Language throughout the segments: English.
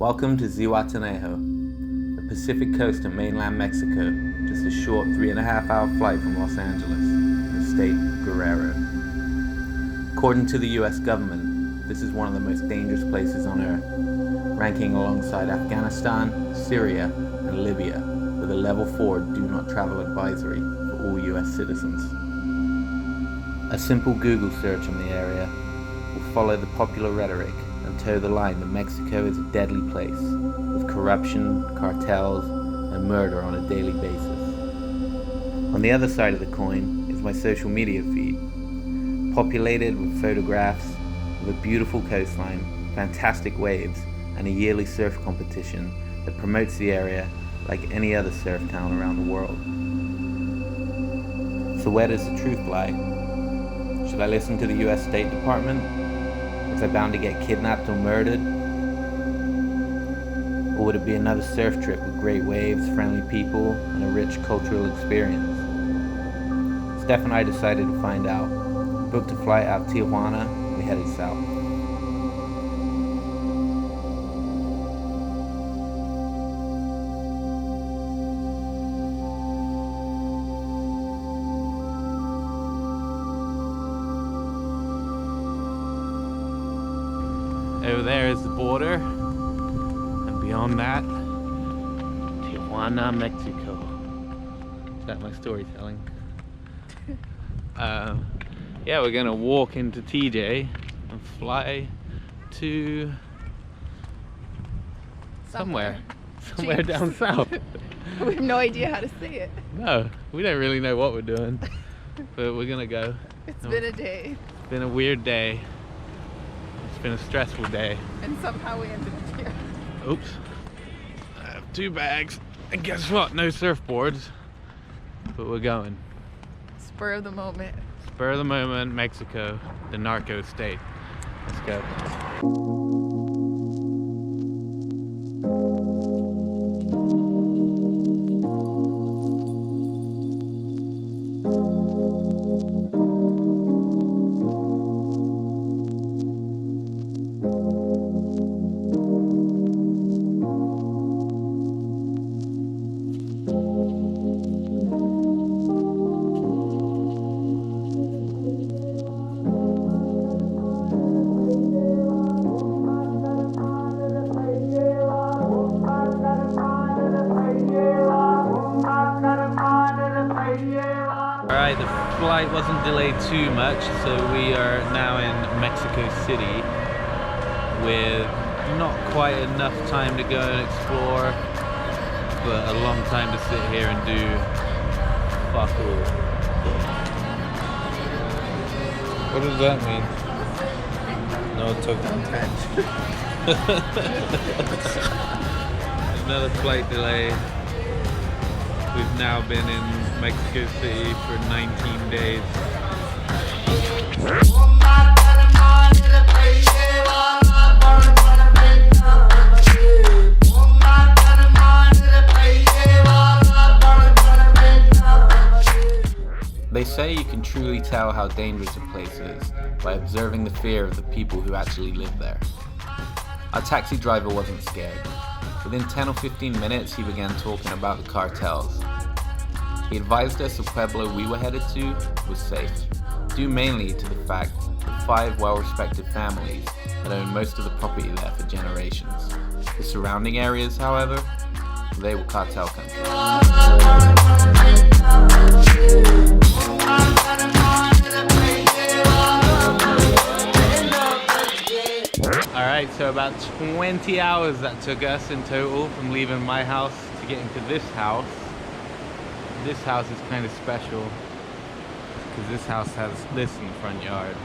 Welcome to Zihuatanejo, the Pacific coast of mainland Mexico, just a short 3.5-hour flight from Los Angeles, in the state of Guerrero. According to the US government, this is one of the most dangerous places on earth, ranking alongside Afghanistan, Syria, and Libya, with a level 4 do not travel advisory for all US citizens. A simple Google search on the area will follow the popular rhetoric and toe the line that Mexico is a deadly place, with corruption, cartels, and murder on a daily basis. On the other side of the coin is my social media feed, populated with photographs of a beautiful coastline, fantastic waves, and a yearly surf competition that promotes the area like any other surf town around the world. So where does the truth lie? Should I listen to the US State Department? Was I bound to get kidnapped or murdered? Or would it be another surf trip with great waves, friendly people, and a rich cultural experience? Steph and I decided to find out. We booked a flight out of Tijuana, and we headed south. Over there is the border, and beyond that, Tijuana, Mexico. Is that my storytelling? Yeah, we're gonna walk into TJ and fly to somewhere down south. We have no idea how to say it. No, we don't really know what we're doing, but we're gonna go. It's been a day. It's been a weird day. It's been a stressful day. And somehow we ended up here. Oops. I have 2 bags. And guess what? No surfboards. But we're going. Spur of the moment. Spur of the moment, Mexico, the Narco state. Let's go. Alright, the flight wasn't delayed too much, so we are now in Mexico City with not quite enough time to go and explore, but a long time to sit here and do fuck all. What does that mean? No touch. Another flight delay. We've now been in Mexico City for 19 days. They say you can truly tell how dangerous a place is by observing the fear of the people who actually live there. Our taxi driver wasn't scared. Within 10 or 15 minutes, he began talking about the cartels. He advised us the pueblo we were headed to was safe, due mainly to the fact that 5 well-respected families had owned most of the property there for generations. The surrounding areas, however, they were cartel country. Alright, so about 20 hours that took us in total from leaving my house to get into this house. This house is kind of special because this house has this in the front yard.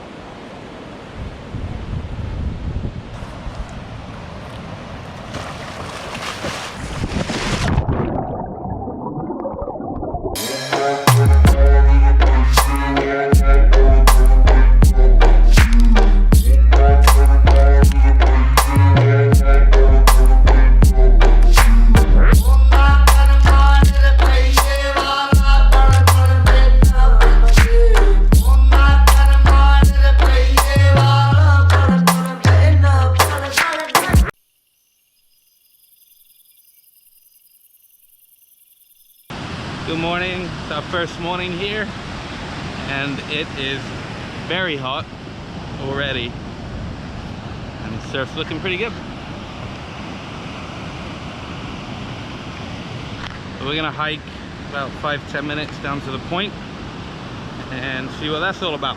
our first morning here, and it is very hot already, and the surf's looking pretty good. We're gonna hike about 5-10 minutes down to the point and see what that's all about.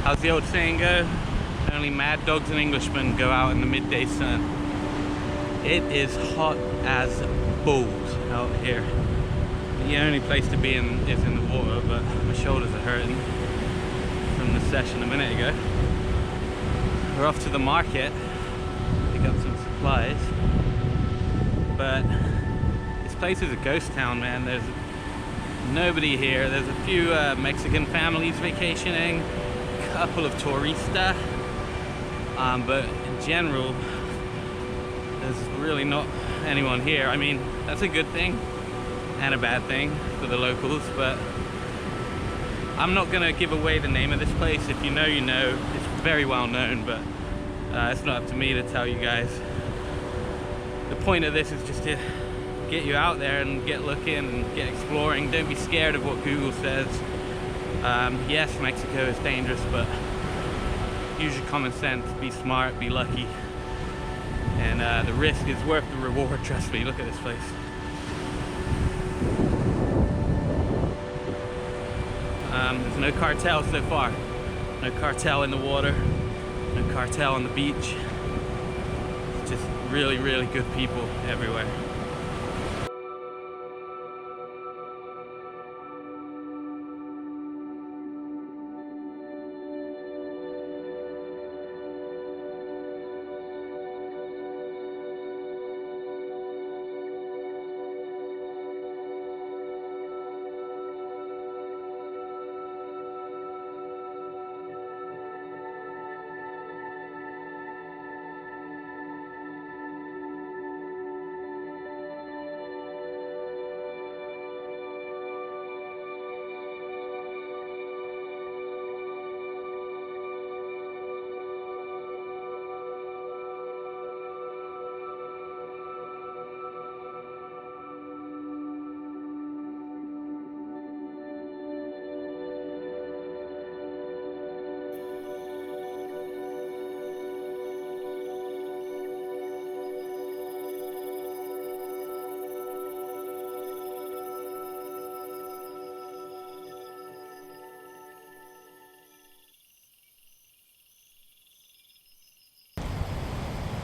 How's the old saying go? Only mad dogs and Englishmen go out in the midday sun. It is hot as balls out here. The only place to be in is in the water, but my shoulders are hurting from the session a minute ago. We're off to the market, pick up some supplies, but this place is a ghost town, man. There's nobody here. There's a few Mexican families vacationing, a couple of tourista, but in general, there's really not anyone here. I mean, that's a good thing and a bad thing for the locals, but I'm not gonna give away the name of this place. If you know, you know. It's very well known, but it's not up to me to tell you guys. The point of this is just to get you out there and get looking and get exploring. Don't be scared of what Google says. Yes, Mexico is dangerous, but use your common sense, be smart, be lucky, and the risk is worth the reward, trust me. Look at this place. There's no cartel so far. No cartel in the water, no cartel on the beach. It's just really, really good people everywhere.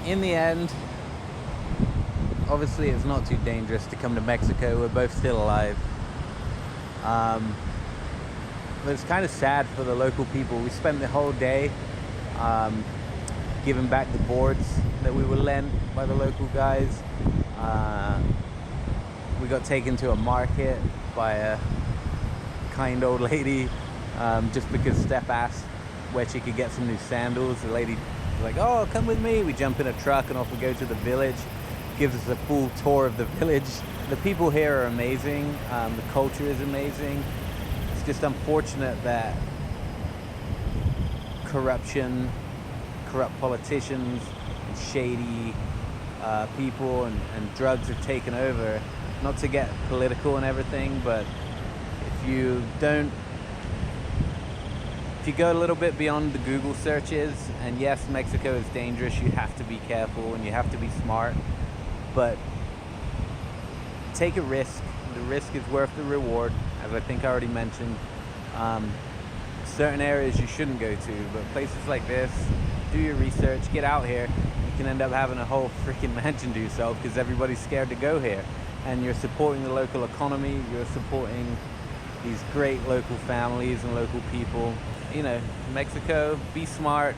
In the end, obviously it's not too dangerous to come to Mexico. We're both still alive. But it's kind of sad for the local people. We spent the whole day giving back the boards that we were lent by the local guys. We got taken to a market by a kind old lady just because Steph asked where she could get some new sandals. The lady was like, "Oh, come with me." We jump in a truck and off we go to the village. Gives us a full tour of the village. The people here are amazing. The culture is amazing. It's just unfortunate that corruption, corrupt politicians, and shady people and drugs have taken over. Not to get political and everything, but if you go a little bit beyond the Google searches, and yes, Mexico is dangerous, you have to be careful and you have to be smart, but take a risk. The risk is worth the reward, as I think I already mentioned. Certain areas you shouldn't go to, but places like this, do your research, get out here. You can end up having a whole freaking mansion to yourself because everybody's scared to go here. And you're supporting the local economy, you're supporting these great local families and local people. You know, Mexico, be smart,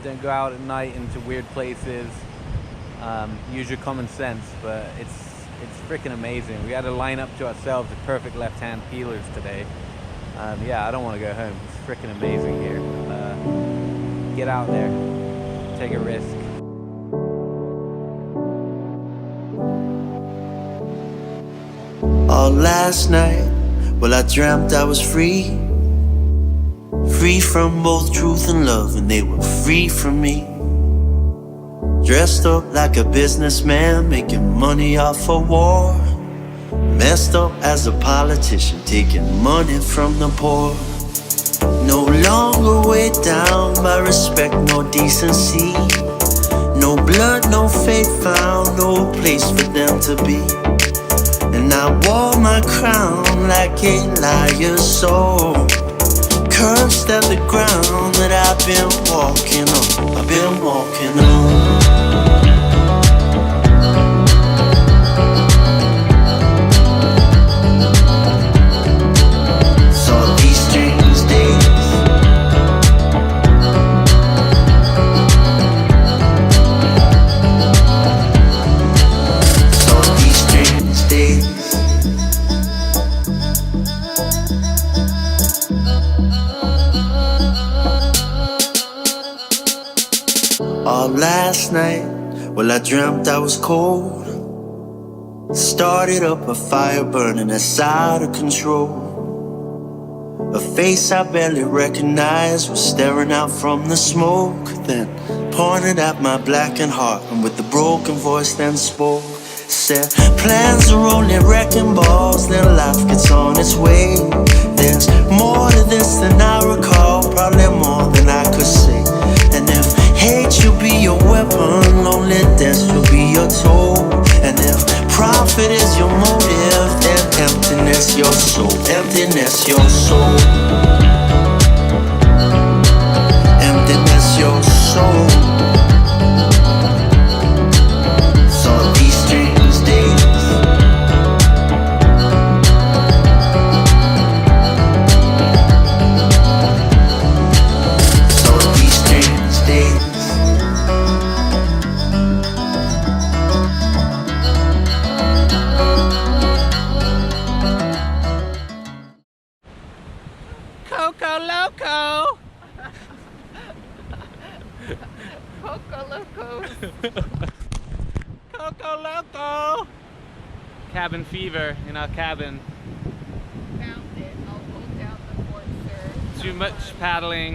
don't go out at night into weird places, use your common sense, but it's freaking amazing. We had to line up to ourselves the perfect left-hand peelers today. Yeah, I don't want to go home. It's freaking amazing here. Get out there, take a risk. All last night, well, I dreamt I was free. Free from both truth and love, and they were free from me. Dressed up like a businessman, making money off a war. Messed up as a politician, taking money from the poor. No longer weighed down by respect nor decency. No blood, no faith found, no place for them to be. And I wore my crown like a liar's soul. Cursed at the ground that I've been walking on. I've been walking on. Saw these strange days. Saw these strange days. All last Well, I dreamt I was cold. Started up a fire burning that's out of control. A face I barely recognized was staring out from the smoke, then pointed at my blackened heart, and with a broken voice then spoke. Said, plans are only wrecking balls, then life gets on its way. There's more to this than I recall, probably more than I could say. And if hate should be your weapon, lonely death should be your toll. And if profit is your motive, then emptiness your soul, emptiness your soul, emptiness your soul. So these strange days, so these strange days. Coco Loco! Coco Locos. Coco Loco! Cabin fever in our cabin. Found it. I'll hold down the fort, sir. Too much paddling.